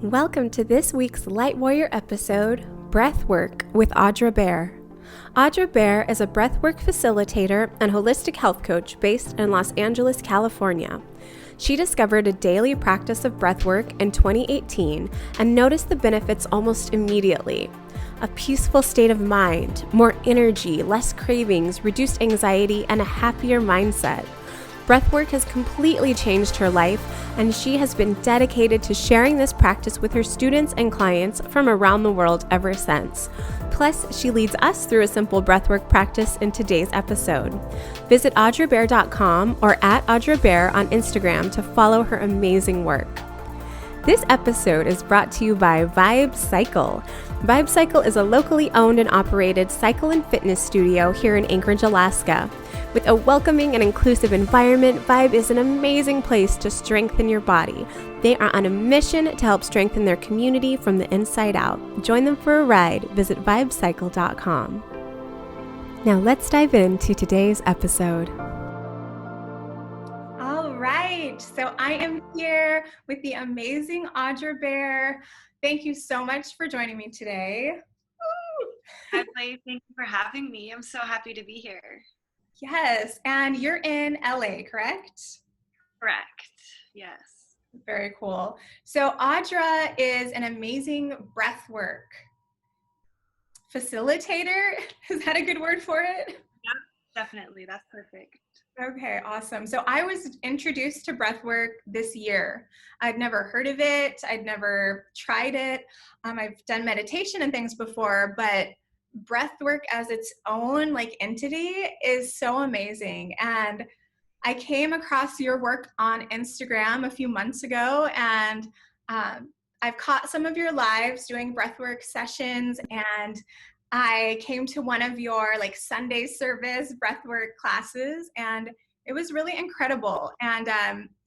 Welcome to this week's Light Warrior episode, Breathwork with Audra Bear. Audra Bear is a breathwork facilitator and holistic health coach based in Los Angeles, California. She discovered a daily practice of breathwork in 2018 and noticed the benefits almost immediately. A peaceful state of mind, more energy, less cravings, reduced anxiety, and a happier mindset. Breathwork has completely changed her life, and she has been dedicated to sharing this practice with her students and clients from around the world ever since. Plus, she leads us through a simple breathwork practice in today's episode. Visit audrabear.com or at Audra Bear on Instagram to follow her amazing work. This episode is brought to you by Vibe Cycle. Vibe Cycle is a locally owned and operated cycle and fitness studio here in Anchorage, Alaska. With a welcoming and inclusive environment, Vibe is an amazing place to strengthen your body. They are on a mission to help strengthen their community from the inside out. Join them for a ride. Visit vibecycle.com. Now let's dive into today's episode. All right, so I am here with the amazing Audra Bear. Thank you so much for joining me today. Hi, Blake. Thank you for having me. I'm so happy to be here. Yes, and you're in LA, correct? Correct, yes. Very cool. So Audra is an amazing breathwork facilitator. Is that a good word for it? Yeah, definitely. That's perfect. Okay, awesome. So I was introduced to breathwork this year. I'd never heard of it. I'd never tried it. I've done meditation and things before, but breathwork as its own entity is so amazing. And I came across your work on Instagram a few months ago, and I've caught some of your lives doing breathwork sessions, and I came to one of your Sunday service breathwork classes, and it was really incredible. And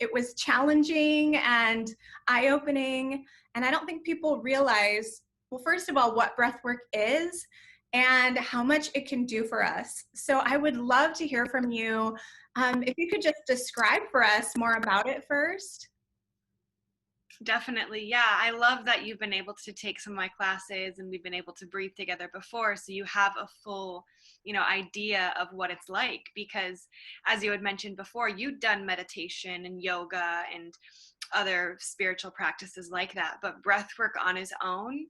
it was challenging and eye-opening, and I don't think people realize, well, first of all, what breathwork is and how much it can do for us. So I would love to hear from you. If you could just describe for us more about it first. Definitely. Yeah, I love that you've been able to take some of my classes and we've been able to breathe together before, so you have a full, idea of what it's like, because as you had mentioned before, you'd done meditation and yoga and other spiritual practices like that, but breath work on its own,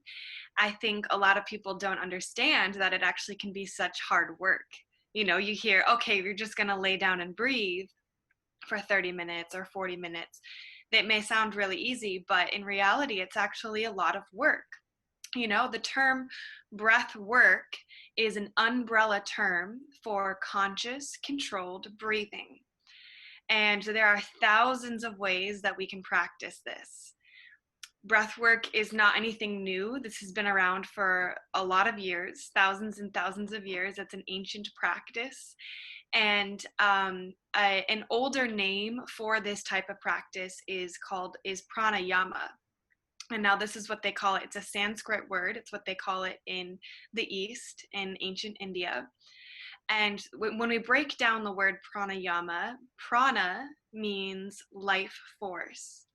I think a lot of people don't understand that it actually can be such hard work. You hear, okay, you're just going to lay down and breathe for 30 minutes or 40 minutes. That may sound really easy, but in reality, it's actually a lot of work. The term breath work is an umbrella term for conscious, controlled breathing. And there are thousands of ways that we can practice this. Breathwork is not anything new. This has been around for a lot of years, thousands and thousands of years. It's an ancient practice. And an older name for this type of practice is pranayama. And now this is what they call it. It's a Sanskrit word. It's what they call it in the East, in ancient India. And when we break down the word pranayama, prana means life force.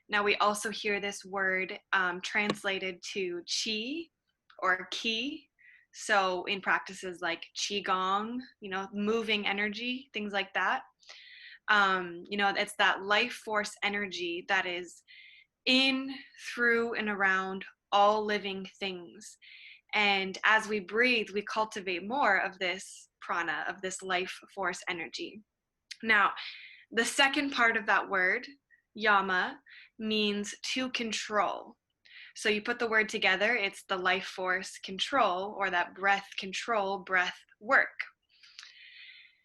Now we also hear this word translated to chi or ki. So in practices like qigong, moving energy, things like that. It's that life force energy that is in, through, and around all living things. And as we breathe, we cultivate more of this prana, of this life force energy. Now, the second part of that word, yama, means to control. So you put the word together, it's the life force control, or that breath control, breath work.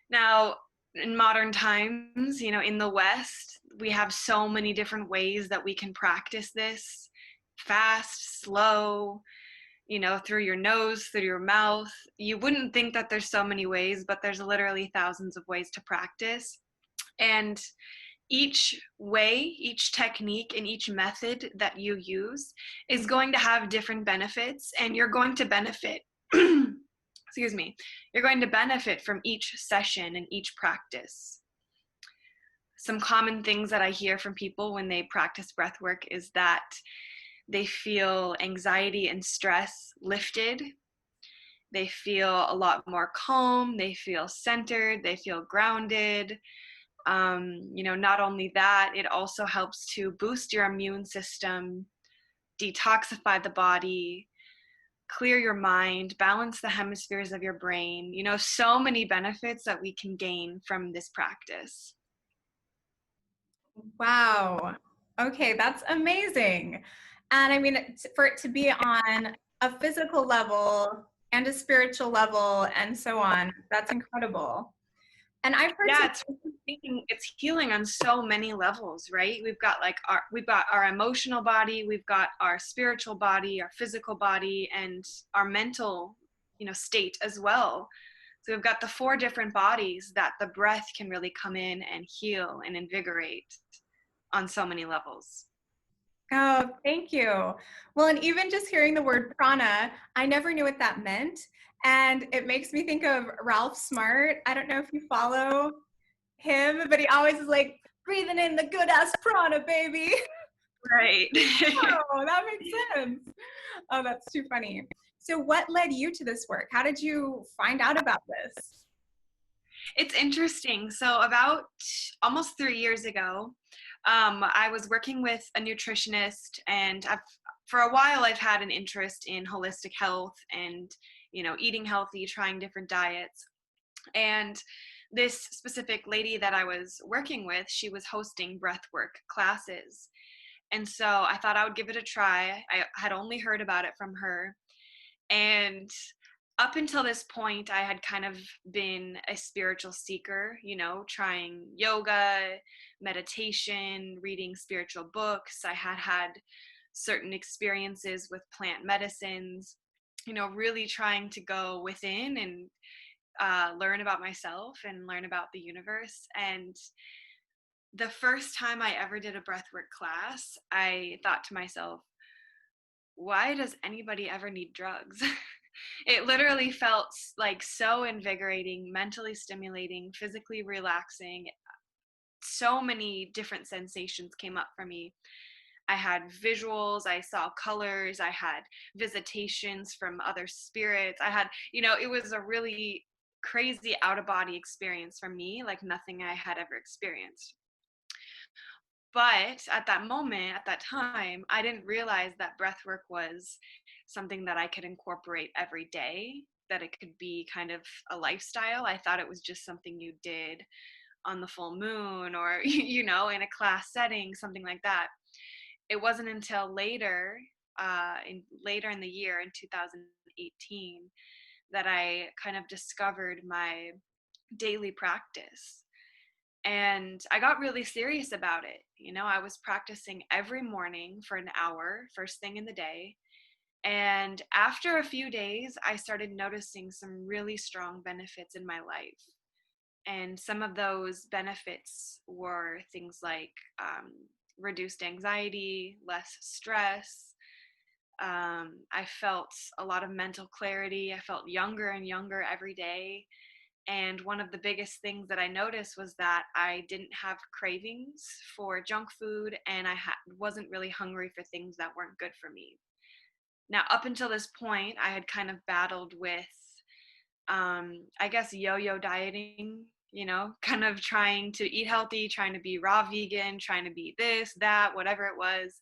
Now, in modern times, in the West, we have so many different ways that we can practice this. Fast, slow, through your nose, through your mouth. You wouldn't think that there's so many ways, but there's literally thousands of ways to practice. And each way, each technique, and each method that you use is going to have different benefits, and you're going to benefit, you're going to benefit from each session and each practice. Some common things that I hear from people when they practice breath work is that They feel anxiety and stress lifted. They feel a lot more calm. They feel centered. They feel grounded. Not only that, it also helps to boost your immune system, detoxify the body, clear your mind, balance the hemispheres of your brain. So many benefits that we can gain from this practice. Wow. Okay, that's amazing. And I mean, for it to be on a physical level and a spiritual level and so on, that's incredible. And I've heard Yeah, it's healing on so many levels, right? We've got our emotional body, we've got our spiritual body, our physical body, and our mental, state as well. So we've got the 4 different bodies that the breath can really come in and heal and invigorate on so many levels. Oh, thank you. Well, and even just hearing the word prana, I never knew what that meant. And it makes me think of Ralph Smart. I don't know if you follow him, but he always is like, breathing in the good ass prana, baby. Right. Oh, that makes sense. Oh, that's too funny. So what led you to this work? How did you find out about this? It's interesting. So about almost 3 years ago, I was working with a nutritionist, and for a while I've had an interest in holistic health and, eating healthy, trying different diets. And this specific lady that I was working with, she was hosting breathwork classes. And so I thought I would give it a try. I had only heard about it from her. And up until this point, I had kind of been a spiritual seeker, trying yoga, meditation, reading spiritual books. I had had certain experiences with plant medicines, really trying to go within and learn about myself and learn about the universe. And the first time I ever did a breathwork class, I thought to myself, why does anybody ever need drugs? It literally felt like so invigorating, mentally stimulating, physically relaxing. So many different sensations came up for me. I had visuals, I saw colors, I had visitations from other spirits. I had, it was a really crazy out of body experience for me, like nothing I had ever experienced. But at that moment, at that time, I didn't realize that breathwork was something that I could incorporate every day, that it could be kind of a lifestyle. I thought it was just something you did on the full moon or, in a class setting, something like that. It wasn't until later in the year in 2018 that I kind of discovered my daily practice. And I got really serious about it. I was practicing every morning for an hour, first thing in the day. And after a few days, I started noticing some really strong benefits in my life. And some of those benefits were things like reduced anxiety, less stress. I felt a lot of mental clarity. I felt younger and younger every day. And one of the biggest things that I noticed was that I didn't have cravings for junk food, and I wasn't really hungry for things that weren't good for me. Now, up until this point, I had kind of battled with, I guess, yo-yo dieting, kind of trying to eat healthy, trying to be raw vegan, trying to be this, that, whatever it was,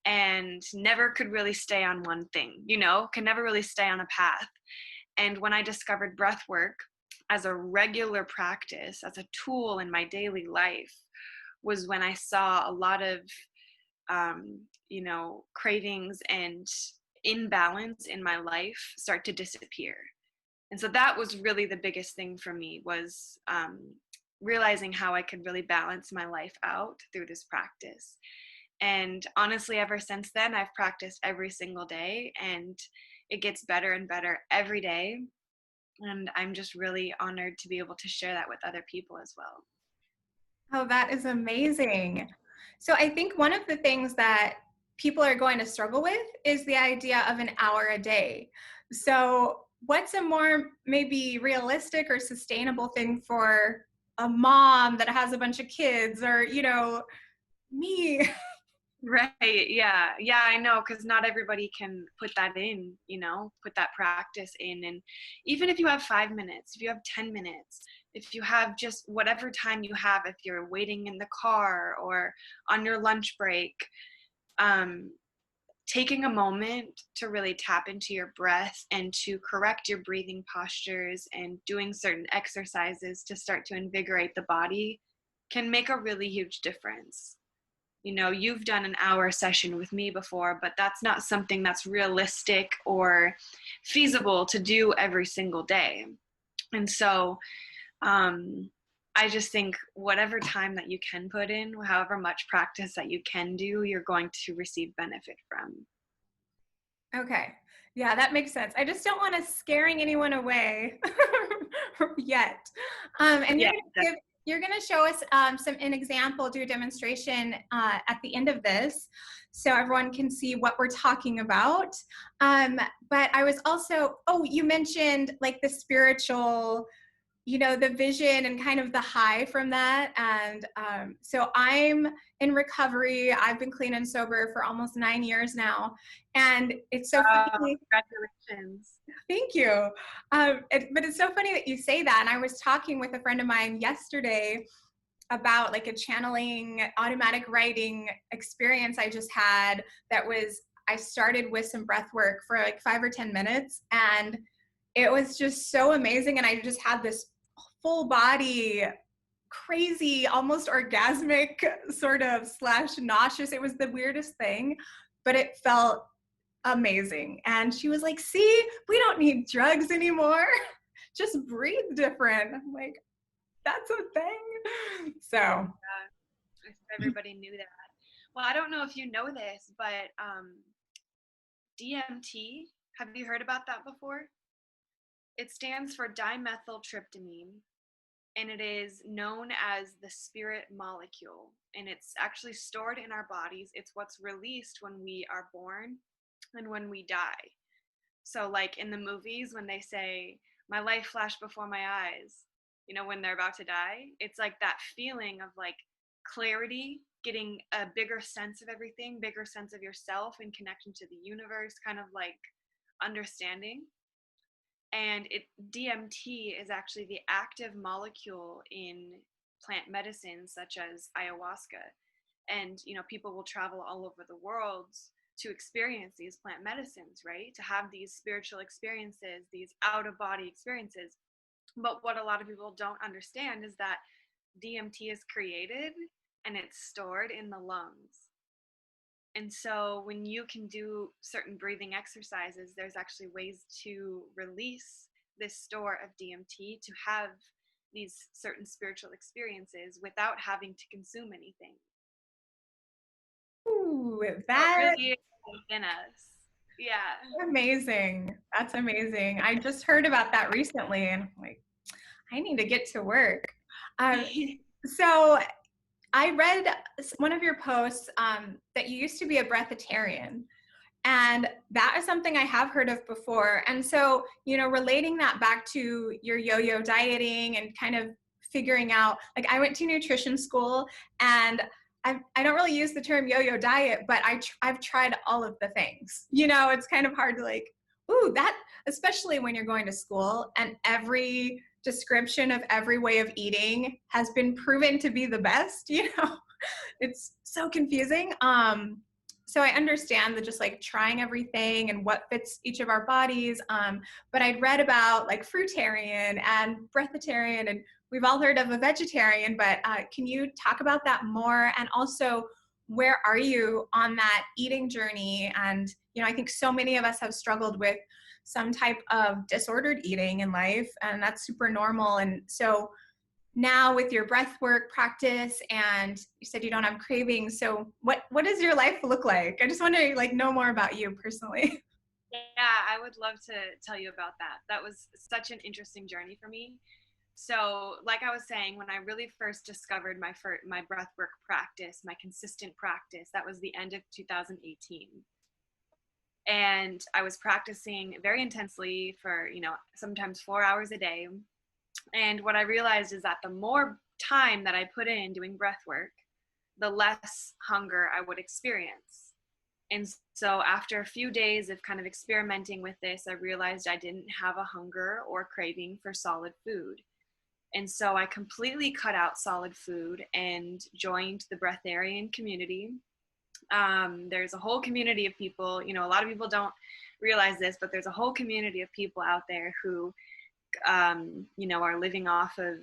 and never could really stay on one thing, could never really stay on a path. And when I discovered breath work as a regular practice, as a tool in my daily life, was when I saw a lot of, cravings and imbalance in my life start to disappear. And so that was really the biggest thing for me, was realizing how I could really balance my life out through this practice. And honestly, ever since then, I've practiced every single day, and it gets better and better every day. And I'm just really honored to be able to share that with other people as well. Oh, that is amazing. So I think one of the things that people are going to struggle with is the idea of an hour a day. So what's a more maybe realistic or sustainable thing for a mom that has a bunch of kids, or, me? Right. Yeah. Yeah, I know. Cause not everybody can put that in, put that practice in. And even if you have 5 minutes, if you have 10 minutes, if you have just whatever time you have, if you're waiting in the car or on your lunch break, um, taking a moment to really tap into your breath and to correct your breathing postures and doing certain exercises to start to invigorate the body can make a really huge difference. You've done an hour session with me before, but that's not something that's realistic or feasible to do every single day. And so I just think whatever time that you can put in, however much practice that you can do, you're going to receive benefit from. Okay. Yeah, that makes sense. I just don't want to scaring anyone away yet. And Yeah, you're gonna show us an example, do a demonstration at the end of this, so everyone can see what we're talking about. But I was also, you mentioned like the spiritual, the vision and kind of the high from that. And so I'm in recovery. I've been clean and sober for almost 9 years now. And it's so funny. Congratulations. Thank you. But it's so funny that you say that. And I was talking with a friend of mine yesterday about like a channeling automatic writing experience I just had I started with some breath work for like 5 or 10 minutes. And it was just so amazing. And I just had this full body, crazy, almost orgasmic sort of / nauseous. It was the weirdest thing, but it felt amazing. And she was like, see, we don't need drugs anymore. Just breathe different. I'm like, that's a thing. So yeah, if everybody knew that. Well, I don't know if you know this, but DMT, have you heard about that before? It stands for dimethyltryptamine, and it is known as the spirit molecule. And it's actually stored in our bodies. It's what's released when we are born and when we die. So, like in the movies, when they say, my life flashed before my eyes, when they're about to die, it's like that feeling of like clarity, getting a bigger sense of everything, bigger sense of yourself and connection to the universe, kind of like understanding. And DMT is actually the active molecule in plant medicines such as ayahuasca. And people will travel all over the world to experience these plant medicines, right? To have these spiritual experiences, these out of body experiences. But what a lot of people don't understand is that DMT is created and it's stored in the lungs. And so when you can do certain breathing exercises, there's actually ways to release this store of DMT to have these certain spiritual experiences without having to consume anything. ooh, That really is within us. Yeah. amazing. That's amazing. I just heard about that recently and I'm like, I need to get to work. So I read one of your posts that you used to be a breatharian. And that is something I have heard of before. And so, relating that back to your yo-yo dieting and kind of figuring out, like I went to nutrition school and I don't really use the term yo-yo diet, but I've tried all of the things. It's kind of hard to like, ooh, that, especially when you're going to school and every description of every way of eating has been proven to be the best, it's so confusing. So I understand that just like trying everything and what fits each of our bodies. But I'd read about like fruitarian and breatharian, and we've all heard of a vegetarian, but can you talk about that more? And also, where are you on that eating journey? And, I think so many of us have struggled with some type of disordered eating in life, and that's super normal. And so now with your breathwork practice, and you said you don't have cravings. So what does your life look like? I just want to like know more about you personally. Yeah, I would love to tell you about that. That was such an interesting journey for me. So, like I was saying, when I really first discovered my breathwork practice, my consistent practice, that was the end of 2018. And I was practicing very intensely for, sometimes 4 hours a day. And what I realized is that the more time that I put in doing breath work, the less hunger I would experience. And so after a few days of kind of experimenting with this, I realized I didn't have a hunger or craving for solid food. And so I completely cut out solid food and joined the Breatharian community. There's a whole community of people, a lot of people don't realize this, but there's a whole community of people out there who, are living off of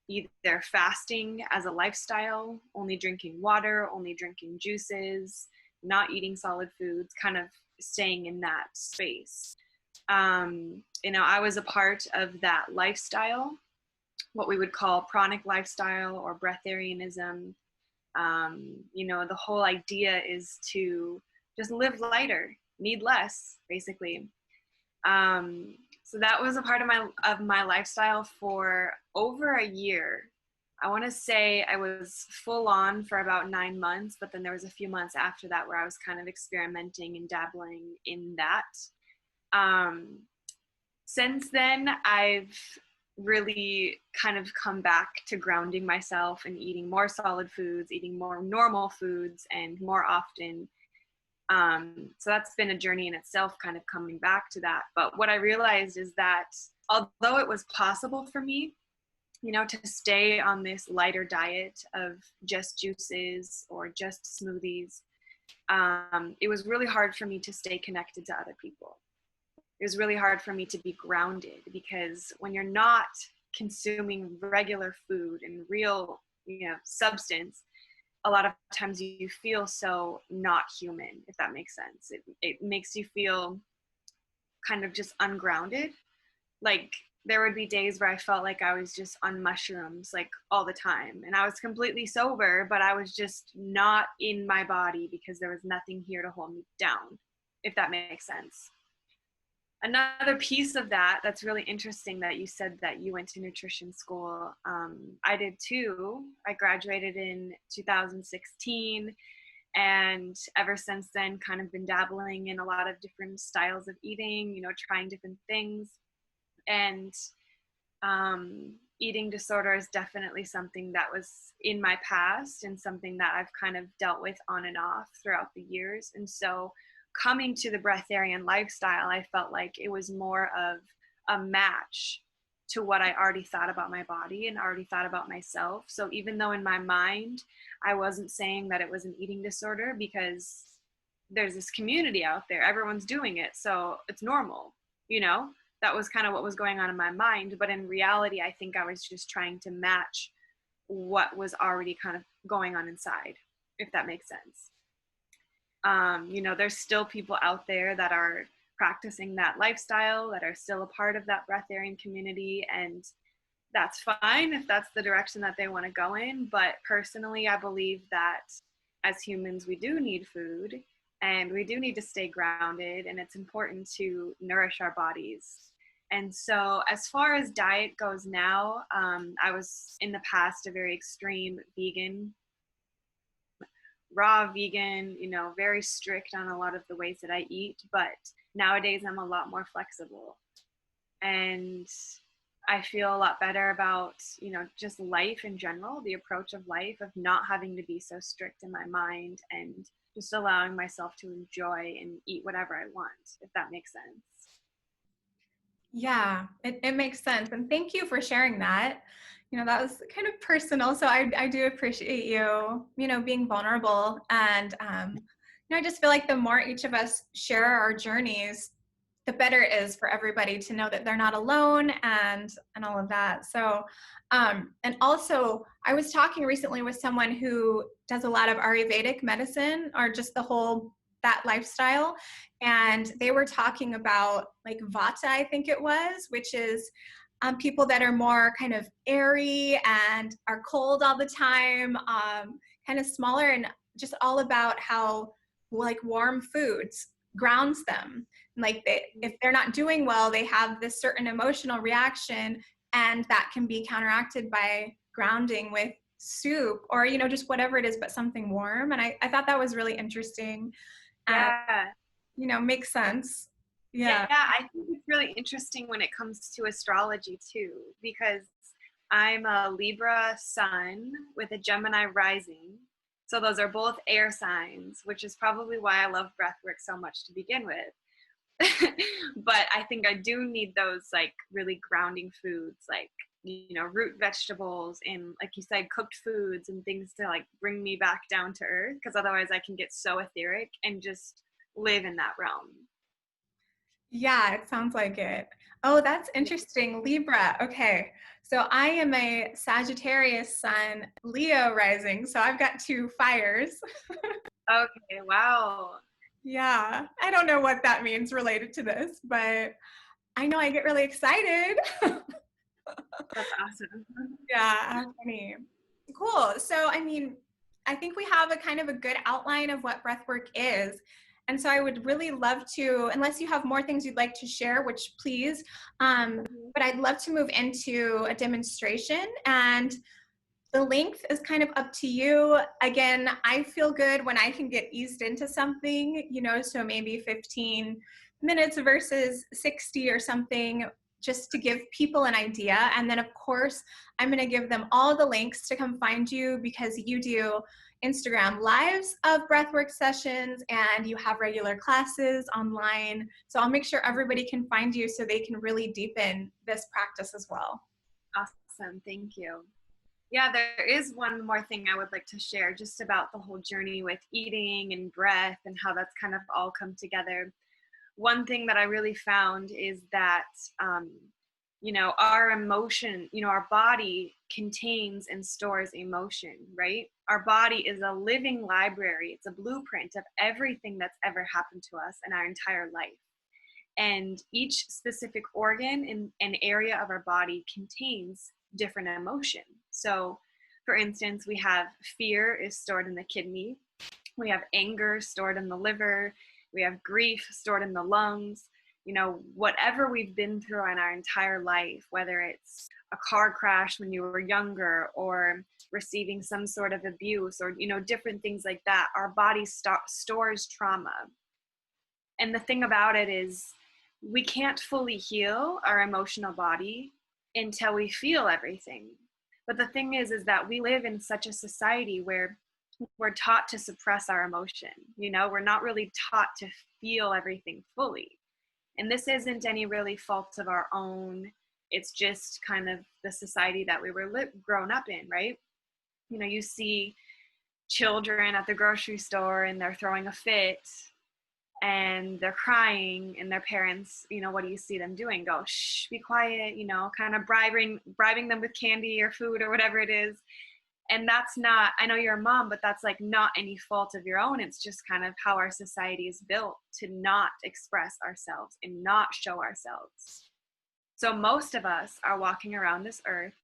either fasting as a lifestyle, only drinking water, only drinking juices, not eating solid foods, kind of staying in that space. I was a part of that lifestyle, what we would call pranic lifestyle or breatharianism. The whole idea is to just live lighter, need less, basically. So that was a part of my lifestyle for over a year. I want to say I was full on for about 9 months, but then there was a few months after that where I was kind of experimenting and dabbling in that. Since then, I've really kind of come back to grounding myself and eating more solid foods, eating more normal foods, and more often. So that's been a journey in itself, kind of coming back to that. But what I realized is that although it was possible for me, to stay on this lighter diet of just juices or just smoothies, it was really hard for me to stay connected to other people. It was really hard for me to be grounded, because when you're not consuming regular food and real, substance, a lot of times you feel so not human, if that makes sense. It makes you feel kind of just ungrounded. Like there would be days where I felt like I was just on mushrooms, like all the time. And I was completely sober, but I was just not in my body because there was nothing here to hold me down, if that makes sense. Another piece of that's really interesting that you said that you went to nutrition school. I did too. I graduated in 2016, and ever since then kind of been dabbling in a lot of different styles of eating, trying different things. And eating disorder is definitely something that was in my past and something that I've kind of dealt with on and off throughout the years. And so coming to the breatharian lifestyle, I felt like it was more of a match to what I already thought about my body and already thought about myself. So even though in my mind, I wasn't saying that it was an eating disorder, because there's this community out there, everyone's doing it, so it's normal, that was kind of what was going on in my mind. But in reality, I think I was just trying to match what was already kind of going on inside, if that makes sense. There's still people out there that are practicing that lifestyle, that are still a part of that breatharian community, and that's fine if that's the direction that they want to go in. But personally, I believe that as humans, we do need food and we do need to stay grounded, and it's important to nourish our bodies. And so as far as diet goes now, I was in the past a very extreme vegan, raw vegan, very strict on a lot of the ways that I eat. But nowadays I'm a lot more flexible, and I feel a lot better about, just life in general, the approach of life, of not having to be so strict in my mind and just allowing myself to enjoy and eat whatever I want, if that makes sense. Yeah, it makes sense. And thank you for sharing that. That was kind of personal. So I do appreciate you, being vulnerable. And, I just feel like the more each of us share our journeys, the better it is for everybody to know that they're not alone and all of that. So, and also I was talking recently with someone who does a lot of Ayurvedic medicine, or just that lifestyle. And they were talking about like Vata, I think it was, which is people that are more kind of airy and are cold all the time, kind of smaller, and just all about how like warm foods grounds them. Like if they're not doing well, they have this certain emotional reaction, and that can be counteracted by grounding with soup or, just whatever it is, but something warm. And I thought that was really interesting. Yeah. Makes sense. Yeah, I think it's really interesting when it comes to astrology too, because I'm a Libra sun with a Gemini rising. So those are both air signs, which is probably why I love breath work so much to begin with. But I think I do need those like really grounding foods, like, you know, root vegetables and, like you said, cooked foods and things to like bring me back down to earth, because otherwise I can get so etheric and just live in that realm. Yeah, it sounds like it. Oh, that's interesting. Libra. Okay. So I am a Sagittarius sun, Leo rising. So I've got two fires. Okay, wow. Yeah. I don't know what that means related to this, but I know I get really excited. That's awesome. Yeah, how funny. Cool. So, I mean, I think we have a kind of a good outline of what breathwork is. And so I would really love to, unless you have more things you'd like to share, which please, but I'd love to move into a demonstration, and the length is kind of up to you. Again, I feel good when I can get eased into something, you know, so maybe 15 minutes versus 60 or something, just to give people an idea. And then, of course, I'm going to give them all the links to come find you, because you do Instagram lives of breathwork sessions and you have regular classes online. So I'll make sure everybody can find you so they can really deepen this practice as well. Awesome. Thank you. Yeah, there is one more thing I would like to share just about the whole journey with eating and breath and how that's kind of all come together. One thing that I really found is that, you know, our emotion, you know, our body contains and stores emotion, right? Our body is a living library. It's a blueprint of everything that's ever happened to us in our entire life. And each specific organ and area of our body contains different emotion. So, for instance, we have fear is stored in the kidney. We have anger stored in the liver. We have grief stored in the lungs. You know, whatever we've been through in our entire life, whether it's a car crash when you were younger or receiving some sort of abuse or, you know, different things like that, our body stores trauma. And the thing about it is we can't fully heal our emotional body until we feel everything. But the thing is that we live in such a society where we're taught to suppress our emotion. You know, we're not really taught to feel everything fully. And this isn't any really fault of our own. It's just kind of the society that we were grown up in, right? You know, you see children at the grocery store and they're throwing a fit and they're crying, and their parents, you know, what do you see them doing? Go, shh, be quiet, you know, kind of bribing them with candy or food or whatever it is. And that's not, I know you're a mom, but that's like not any fault of your own. It's just kind of how our society is built to not express ourselves and not show ourselves. So most of us are walking around this earth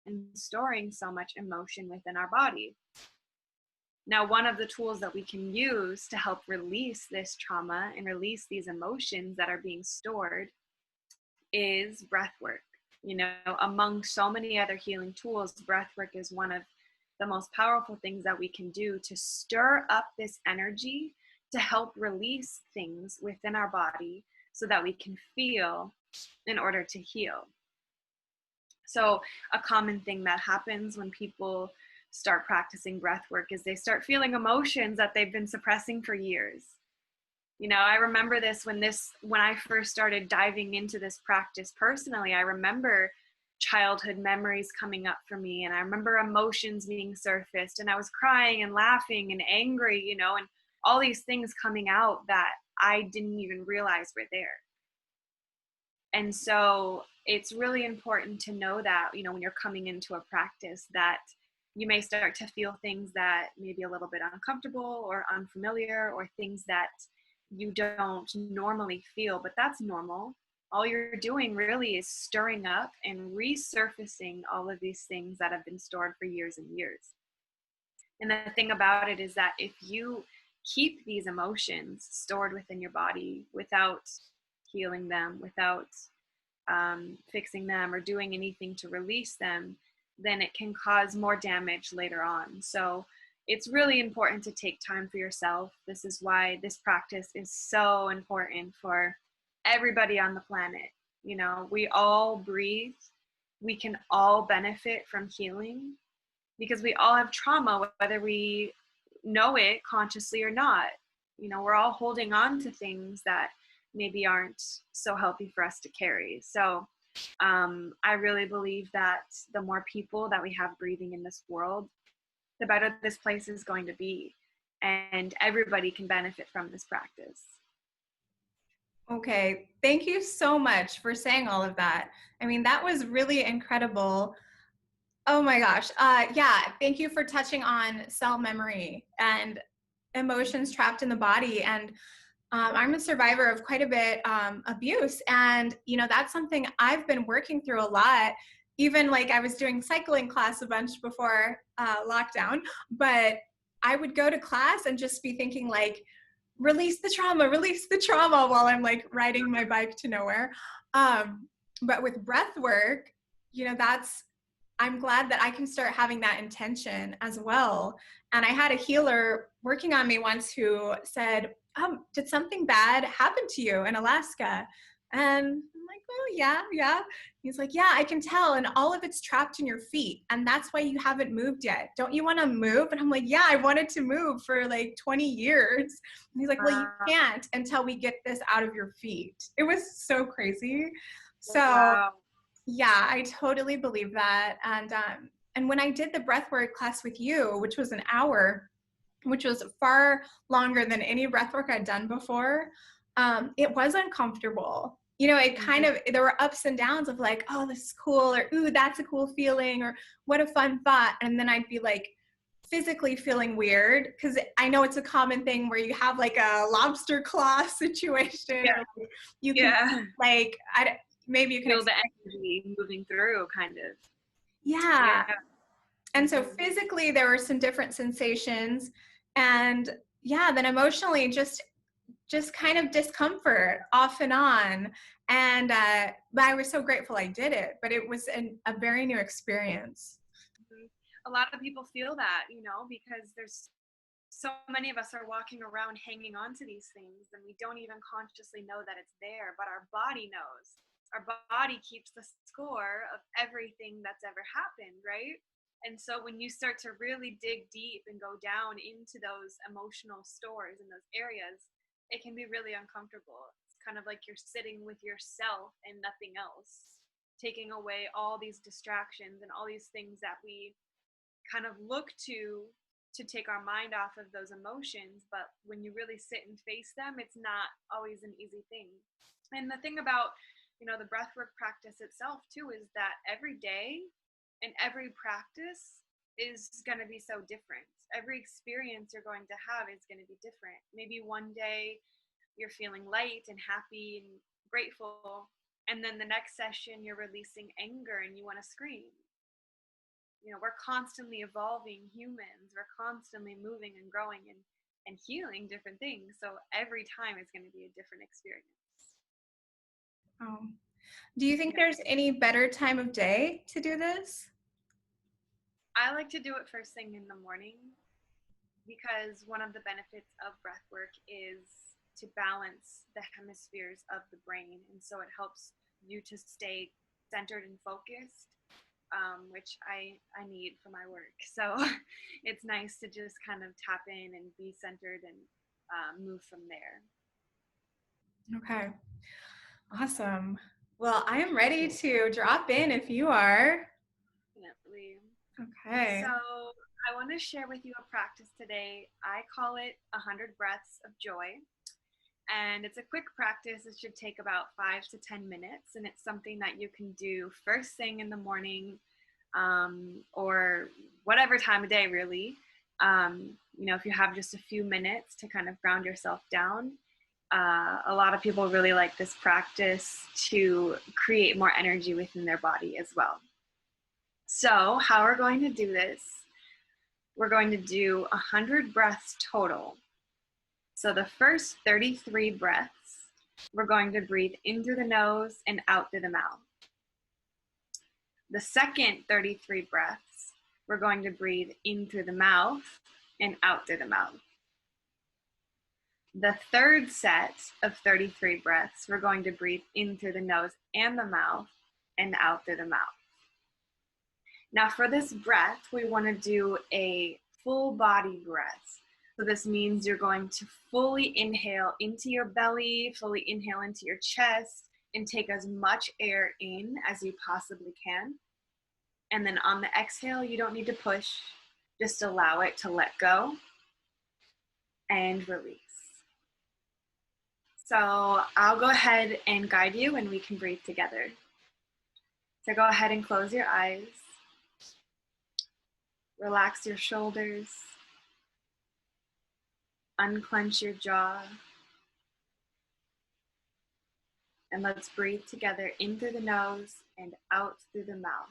and storing so much emotion within our body. Now, one of the tools that we can use to help release this trauma and release these emotions that are being stored is breath work. You know, among so many other healing tools, breath work is one of the most powerful things that we can do to stir up this energy to help release things within our body so that we can feel in order to heal. So a common thing that happens when people start practicing breath work is they start feeling emotions that they've been suppressing for years. You know, I remember this when I first started diving into this practice personally. I remember childhood memories coming up for me, and I remember emotions being surfaced, and I was crying and laughing and angry, you know, and all these things coming out that I didn't even realize were there. And so it's really important to know that, you know, when you're coming into a practice, that you may start to feel things that may be a little bit uncomfortable or unfamiliar, or things that you don't normally feel, but that's normal. All you're doing really is stirring up and resurfacing all of these things that have been stored for years and years. And the thing about it is that if you keep these emotions stored within your body without healing them, without fixing them or doing anything to release them, then it can cause more damage later on. So it's really important to take time for yourself. This is why this practice is so important for everybody on the planet. You know, we all breathe. We can all benefit from healing. because we all have trauma, whether we know it consciously or not. We're all holding on to things that maybe aren't so healthy for us to carry. So I really believe that the more people that we have breathing in this world, the better this place is going to be. And everybody can benefit from this practice. Okay, thank you so much for saying all of that. I mean, that was really incredible. Oh my gosh. Yeah, thank you for touching on cell memory and emotions trapped in the body. And I'm a survivor of quite a bit abuse. And, that's something I've been working through a lot. Even like I was doing cycling class a bunch before lockdown, but I would go to class and just be thinking like, release the trauma while I'm like riding my bike to nowhere. But with breath work, I'm glad that I can start having that intention as well. And I had a healer working on me once who said, did something bad happen to you in Alaska? And I'm like, oh, yeah. He's like, yeah, I can tell. And all of it's trapped in your feet. And that's why you haven't moved yet. Don't you want to move? And I'm like, yeah, I wanted to move for like 20 years. And he's like, well, you can't until we get this out of your feet. It was so crazy. So wow. Yeah, I totally believe that. And when I did the breathwork class with you, which was an hour, which was far longer than any breathwork I'd done before, it was uncomfortable. It kind of, there were ups and downs of like, oh, this is cool, or ooh, that's a cool feeling, or what a fun thought. And then I'd be like physically feeling weird, because I know it's a common thing where you have like a lobster claw situation. Yeah. Or you can like, maybe you can feel the energy moving through, kind of. Yeah. And so physically there were some different sensations, and then emotionally just kind of discomfort off and on. And but I was so grateful I did it, but it was a very new experience. A lot of people feel that, because there's so many of us are walking around hanging on to these things, and we don't even consciously know that it's there, but our body knows. Our body keeps the score of everything that's ever happened, right? And so when you start to really dig deep and go down into those emotional stores in those areas, it can be really uncomfortable. It's kind of like you're sitting with yourself and nothing else, taking away all these distractions and all these things that we kind of look to take our mind off of those emotions. But when you really sit and face them, it's not always an easy thing. And the thing about the breathwork practice itself too is that every day and every practice is going to be so different. Every experience you're going to have is going to be different. Maybe one day you're feeling light and happy and grateful, and then the next session you're releasing anger and you want to scream. We're constantly evolving humans. We're constantly moving and growing and healing different things. So every time is going to be a different experience. Do you think there's any better time of day to do this? I like to do it first thing in the morning, because one of the benefits of breath work is to balance the hemispheres of the brain. And so it helps you to stay centered and focused, which I need for my work. So it's nice to just kind of tap in and be centered and move from there. Okay. Awesome. Well, I am ready to drop in if you are. Definitely. Okay. So I want to share with you a practice today. I call it 100 Breaths of Joy. And it's a quick practice. It should take about 5 to 10 minutes. And it's something that you can do first thing in the morning, or whatever time of day, really. If you have just a few minutes to kind of ground yourself down. A lot of people really like this practice to create more energy within their body as well. So how we're going to do this, we're going to do 100 breaths total. So the first 33 breaths, we're going to breathe in through the nose and out through the mouth. The second 33 breaths, we're going to breathe in through the mouth and out through the mouth. The third set of 33 breaths, we're going to breathe in through the nose and the mouth and out through the mouth. Now for this breath, we want to do a full body breath. So this means you're going to fully inhale into your belly, fully inhale into your chest, and take as much air in as you possibly can. And then on the exhale, you don't need to push, just allow it to let go and release. So I'll go ahead and guide you and we can breathe together. So go ahead and close your eyes. Relax your shoulders. Unclench your jaw. And let's breathe together in through the nose and out through the mouth.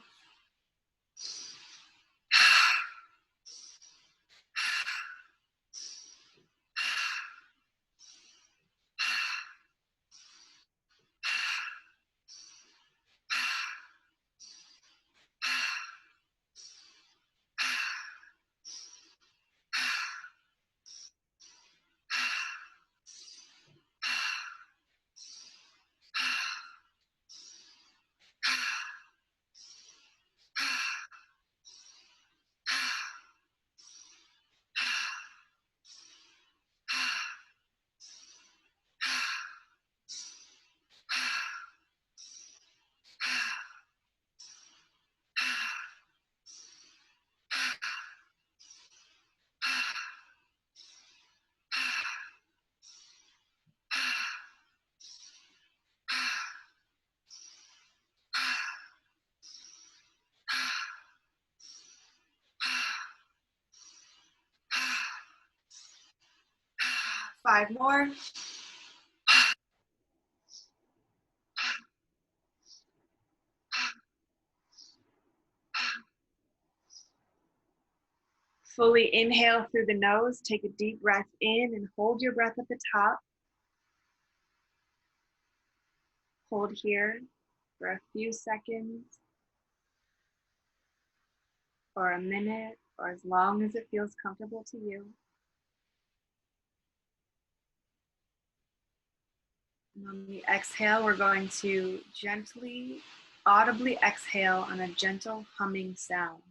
Five more. Fully inhale through the nose. Take a deep breath in and hold your breath at the top. Hold here for a few seconds or a minute or as long as it feels comfortable to you. And on the exhale, we're going to gently, audibly exhale on a gentle humming sound.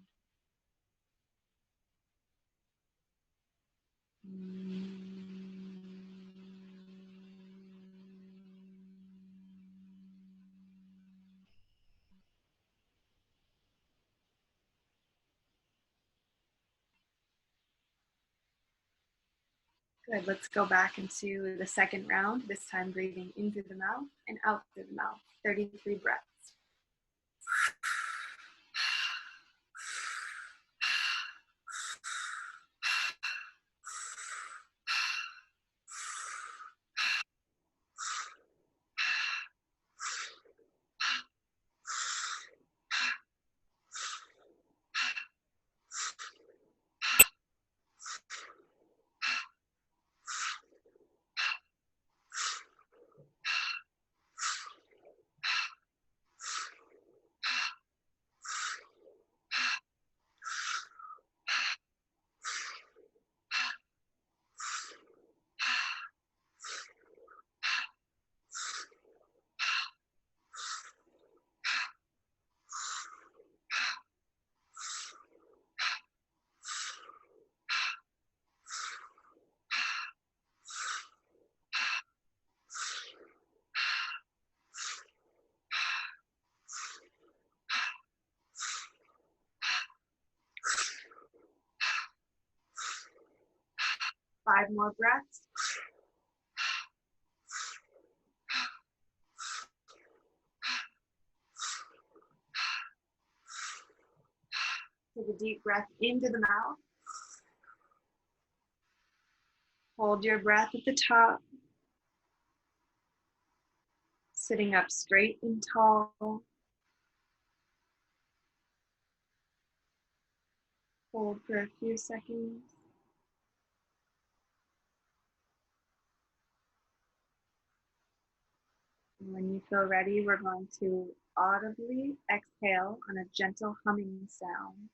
Good, let's go back into the second round, this time breathing in through the mouth and out through the mouth, 33 breaths. Five more breaths. Take a deep breath into the mouth. Hold your breath at the top. Sitting up straight and tall. Hold for a few seconds. And when you feel ready, we're going to audibly exhale on a gentle humming sound.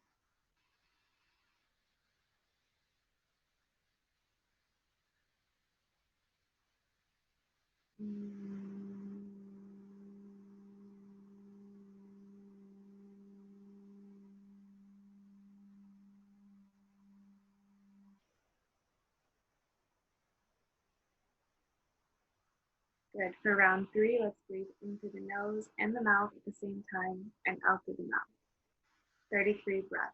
Good. For round 3, let's breathe in through the nose and the mouth at the same time and out through the mouth. 33 breaths.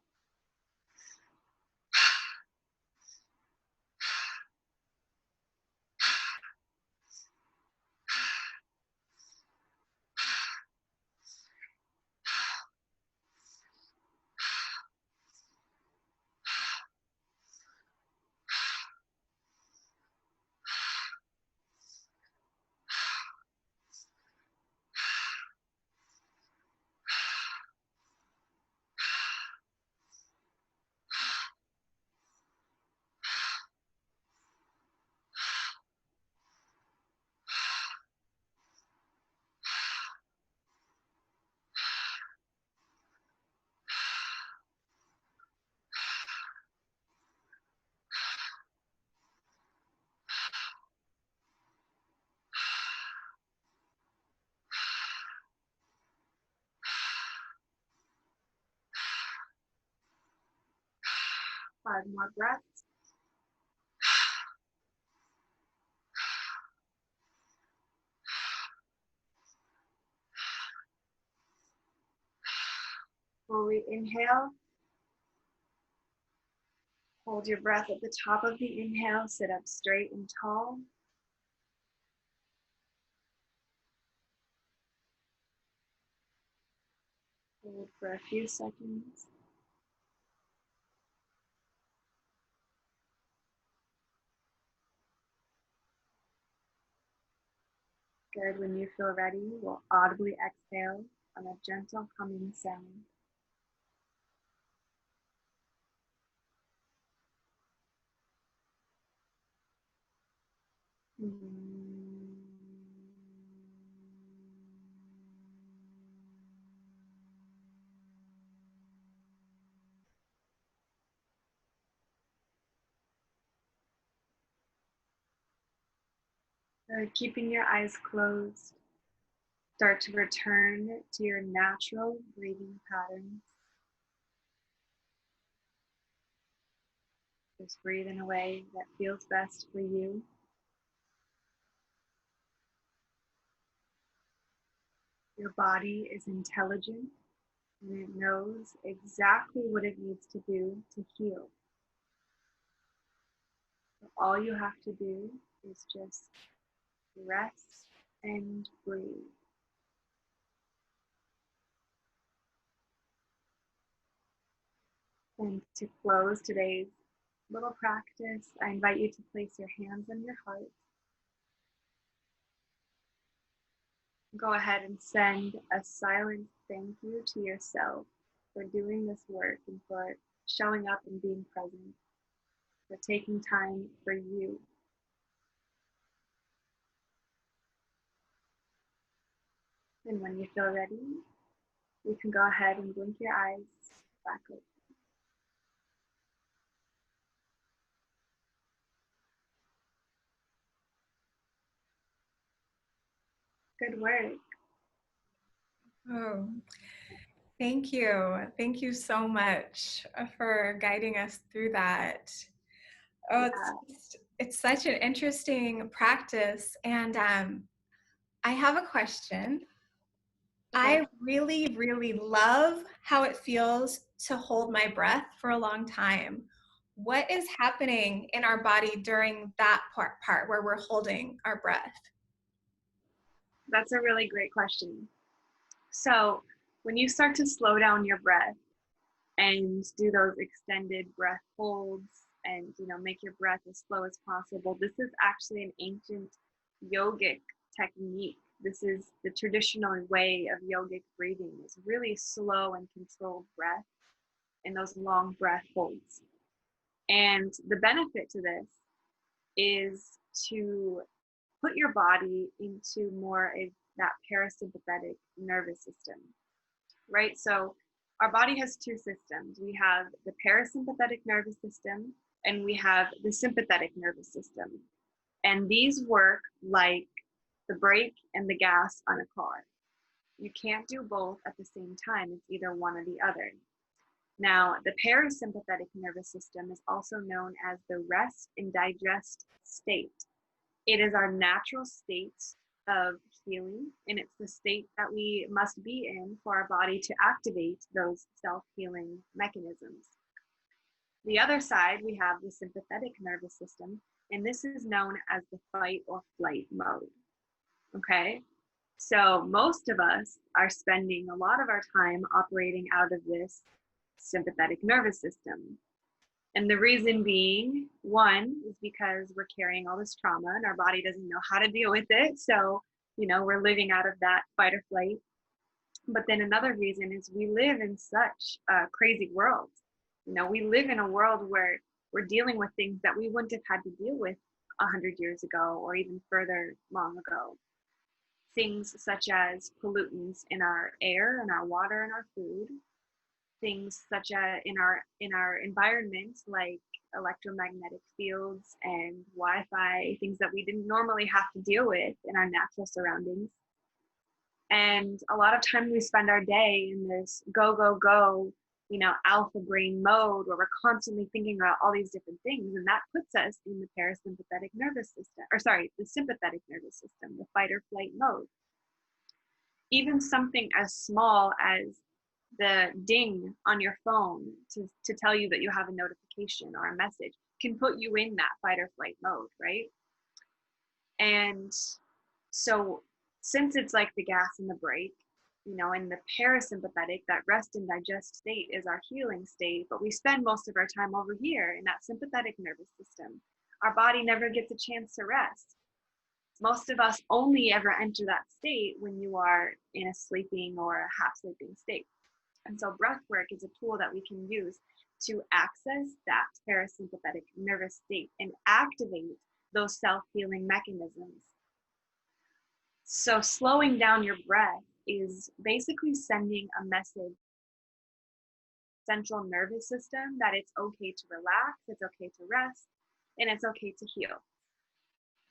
Five more breaths. Slowly inhale. Hold your breath at the top of the inhale. Sit up straight and tall. Hold for a few seconds. Good. When you feel ready, we'll audibly exhale on a gentle humming sound. Good. Keeping your eyes closed, start to return to your natural breathing patterns. Just breathe in a way that feels best for you. Your body is intelligent and it knows exactly what it needs to do to heal. So all you have to do is just rest and breathe. And to close today's little practice, I invite you to place your hands on your heart. Go ahead and send a silent thank you to yourself for doing this work and for showing up and being present, for taking time for you. And when you feel ready, you can go ahead and blink your eyes back open. Good work. Oh, thank you. Thank you so much for guiding us through that. Oh, it's such an interesting practice. And I have a question. I really, really love how it feels to hold my breath for a long time. What is happening in our body during that part where we're holding our breath? That's a really great question. So when you start to slow down your breath and do those extended breath holds and make your breath as slow as possible, this is actually an ancient yogic technique. This is the traditional way of yogic breathing, is really slow and controlled breath and those long breath holds. And the benefit to this is to put your body into more of that parasympathetic nervous system, right? So our body has two systems. We have the parasympathetic nervous system and we have the sympathetic nervous system. And these work like the brake and the gas on a car. You can't do both at the same time. It's either one or the other. Now, the parasympathetic nervous system is also known as the rest and digest state. It is our natural state of healing, and it's the state that we must be in for our body to activate those self-healing mechanisms. The other side, we have the sympathetic nervous system, and this is known as the fight or flight mode. Okay, so most of us are spending a lot of our time operating out of this sympathetic nervous system. And the reason being, one, is because we're carrying all this trauma and our body doesn't know how to deal with it. So, we're living out of that fight or flight. But then another reason is we live in such a crazy world. We live in a world where we're dealing with things that we wouldn't have had to deal with 100 years ago or even further long ago. Things such as pollutants in our air and our water and our food. Things such as in our environment, like electromagnetic fields and Wi-Fi, things that we didn't normally have to deal with in our natural surroundings. And a lot of time we spend our day in this go, alpha brain mode where we're constantly thinking about all these different things. And that puts us in the parasympathetic nervous system, the sympathetic nervous system, the fight or flight mode. Even something as small as the ding on your phone to tell you that you have a notification or a message can put you in that fight or flight mode, right? And so since it's like the gas and the brake, in the parasympathetic, that rest and digest state is our healing state, but we spend most of our time over here in that sympathetic nervous system. Our body never gets a chance to rest. Most of us only ever enter that state when you are in a sleeping or a half sleeping state. And so breath work is a tool that we can use to access that parasympathetic nervous state and activate those self-healing mechanisms. So slowing down your breath is basically sending a message to the central nervous system that it's okay to relax, it's okay to rest, and it's okay to heal.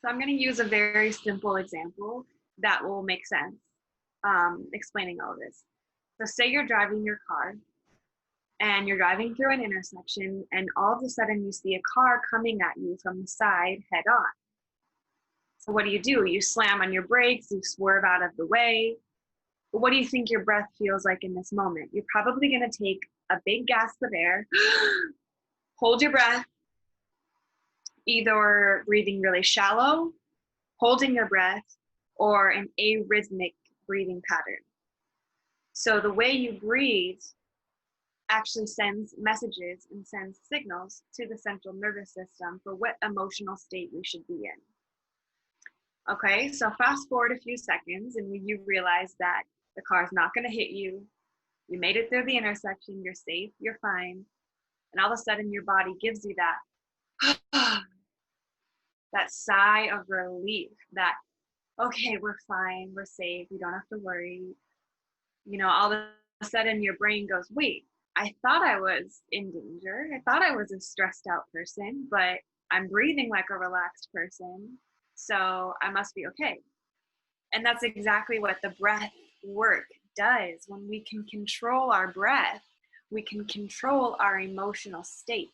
So I'm going to use a very simple example that will make sense explaining all this. So say you're driving your car and you're driving through an intersection and all of a sudden you see a car coming at you from the side head on. So what do? You slam on your brakes, you swerve out of the way. But what do you think your breath feels like in this moment? You're probably going to take a big gasp of air, hold your breath, either breathing really shallow, holding your breath, or an arrhythmic breathing pattern. So the way you breathe actually sends messages and sends signals to the central nervous system for what emotional state we should be in. Okay, so fast forward a few seconds and you realize that the car's not going to hit you. You made it through the intersection, you're safe, you're fine. And all of a sudden your body gives you that that sigh of relief that, okay, we're fine, we're safe, we don't have to worry. All of a sudden your brain goes, wait, I thought I was in danger. I thought I was a stressed out person, but I'm breathing like a relaxed person. So I must be okay. And that's exactly what the breath work does. When we can control our breath, we can control our emotional state.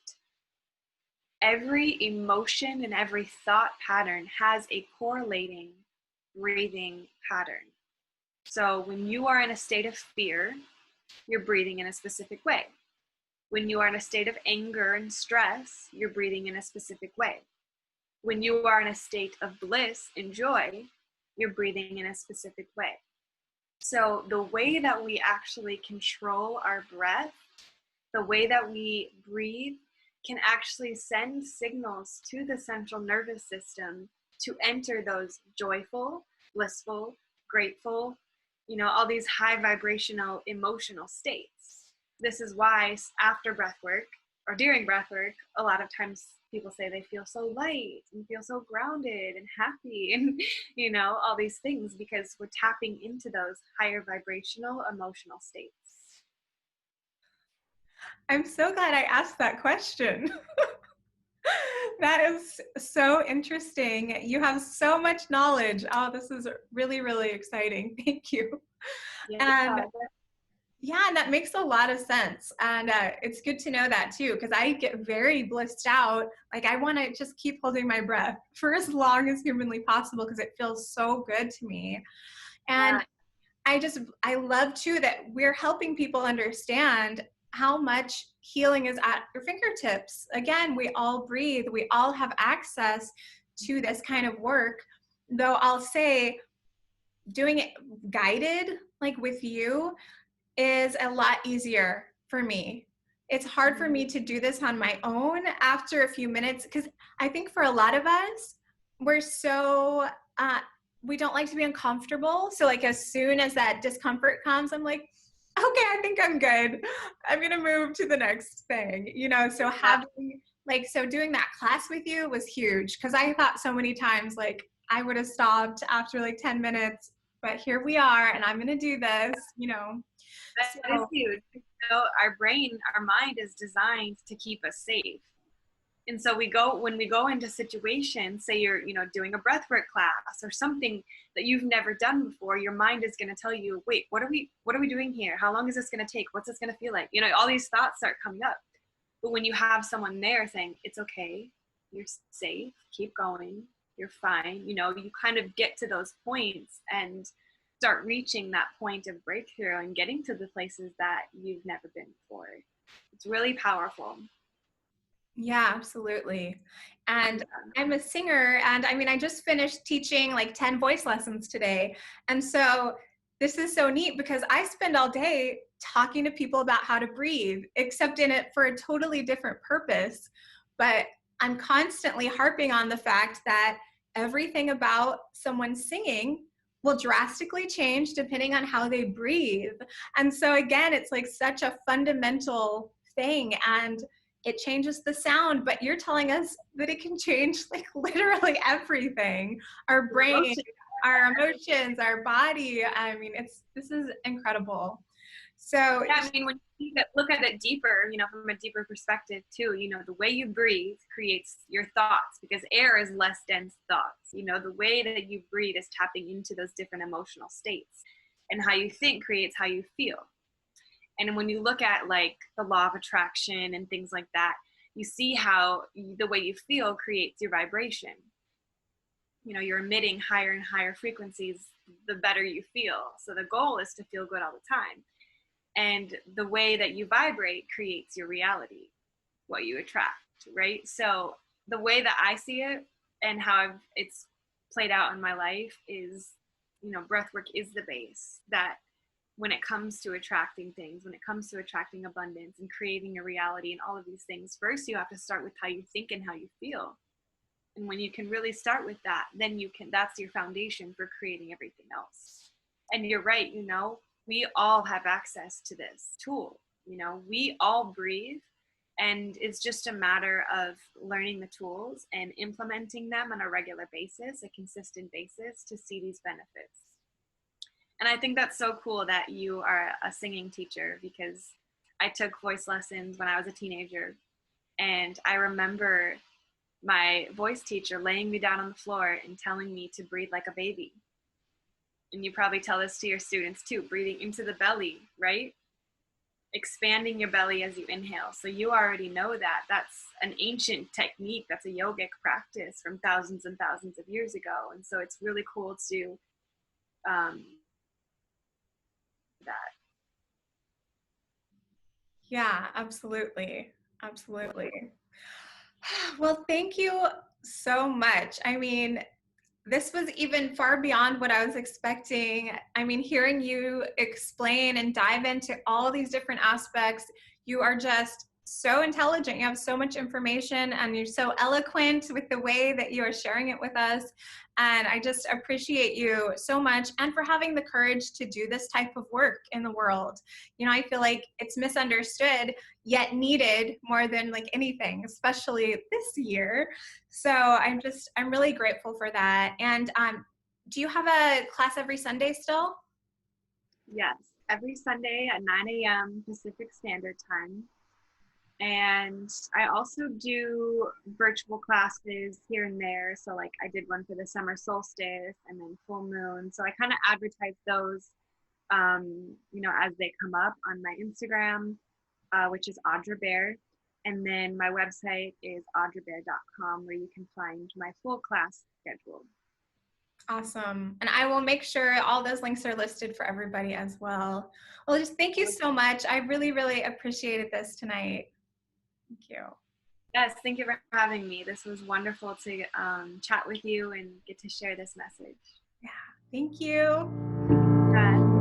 Every emotion and every thought pattern has a correlating breathing pattern. So when you are in a state of fear, you're breathing in a specific way. When you are in a state of anger and stress, you're breathing in a specific way. When you are in a state of bliss and joy, you're breathing in a specific way. So the way that we actually control our breath, the way that we breathe, can actually send signals to the central nervous system to enter those joyful, blissful, grateful, all these high vibrational emotional states. This is why after breath work or during breath work, a lot of times people say they feel so light and feel so grounded and happy and, all these things, because we're tapping into those higher vibrational emotional states. I'm so glad I asked that question. That is so interesting. You have so much knowledge. Oh, this is really, really exciting. Thank you. Yeah, Yeah, and that makes a lot of sense. And it's good to know that too, because I get very blissed out. Like I want to just keep holding my breath for as long as humanly possible because it feels so good to me. And Yeah. I love too that we're helping people understand how much healing is at your fingertips. Again, we all breathe, we all have access to this kind of work. Though I'll say doing it guided, like with you, is a lot easier for me. It's hard for me to do this on my own after a few minutes because I think for a lot of us, we're so, we don't like to be uncomfortable. So, like, as soon as that discomfort comes, I'm like, okay, I think I'm good. I'm going to move to the next thing, you know? So, having, like, so doing that class with you was huge because I thought so many times, like, I would have stopped after like 10 minutes, but here we are, and I'm going to do this, you know? That is So, huge. So our brain, our mind is designed to keep us safe. And so when we go into situations, say you're, doing a breathwork class or something that you've never done before, your mind is going to tell you, wait, what are we doing here? How long is this going to take? What's this going to feel like? All these thoughts start coming up. But when you have someone there saying, it's okay, you're safe, keep going, you're fine, you kind of get to those points and start reaching that point of breakthrough and getting to the places that you've never been before. It's really powerful. yeah, absolutely. And I'm a singer, and I mean, I just finished teaching like 10 voice lessons today. And so this is so neat because I spend all day talking to people about how to breathe, except in it for a totally different purpose. But I'm constantly harping on the fact that everything about someone singing will drastically change depending on how they breathe. And so again, it's like such a fundamental thing. And it changes the sound, but you're telling us that it can change like literally everything. Our brain, our emotions, our body. I mean, this is incredible. So Yeah, I mean, when you look at it deeper, from a deeper perspective too, the way you breathe creates your thoughts because air is less dense thoughts. The way that you breathe is tapping into those different emotional states, and how you think creates how you feel. And when you look at like the law of attraction and things like that, you see how the way you feel creates your vibration. You're emitting higher and higher frequencies, the better you feel. So the goal is to feel good all the time. And the way that you vibrate creates your reality, what you attract, right? So the way that I see it and how it's played out in my life is, breathwork is the base that when it comes to attracting things, when it comes to attracting abundance and creating a reality and all of these things, first you have to start with how you think and how you feel. And when you can really start with that, then that's your foundation for creating everything else. And you're right, we all have access to this tool. We all breathe, and it's just a matter of learning the tools and implementing them on a regular basis, a consistent basis, to see these benefits. And I think that's so cool that you are a singing teacher, because I took voice lessons when I was a teenager. And I remember my voice teacher laying me down on the floor and telling me to breathe like a baby. And you probably tell this to your students too, breathing into the belly, right? Expanding your belly as you inhale. So you already know that. That's an ancient technique. That's a yogic practice from thousands and thousands of years ago. And so it's really cool to that. yeah, absolutely. Absolutely. Well, thank you so much. I mean, this was even far beyond what I was expecting. I mean, hearing you explain and dive into all these different aspects, you are just so intelligent. You have so much information and you're so eloquent with the way that you are sharing it with us. And I just appreciate you so much, and for having the courage to do this type of work in the world. I feel like it's misunderstood yet needed more than like anything, especially this year. So I'm really grateful for that. And do you have a class every Sunday still? Yes, every Sunday at 9 a.m. Pacific Standard Time. And I also do virtual classes here and there. So I did one for the summer solstice and then full moon. So I kind of advertise those as they come up on my Instagram, which is Audra Bear. And then my website is audrabear.com, where you can find my full class schedule. Awesome. And I will make sure all those links are listed for everybody as well. Well, just thank you so much. I really, really appreciated this tonight. Thank you. Yes, thank you for having me. This was wonderful to chat with you and get to share this message. Yeah, thank you. Bye.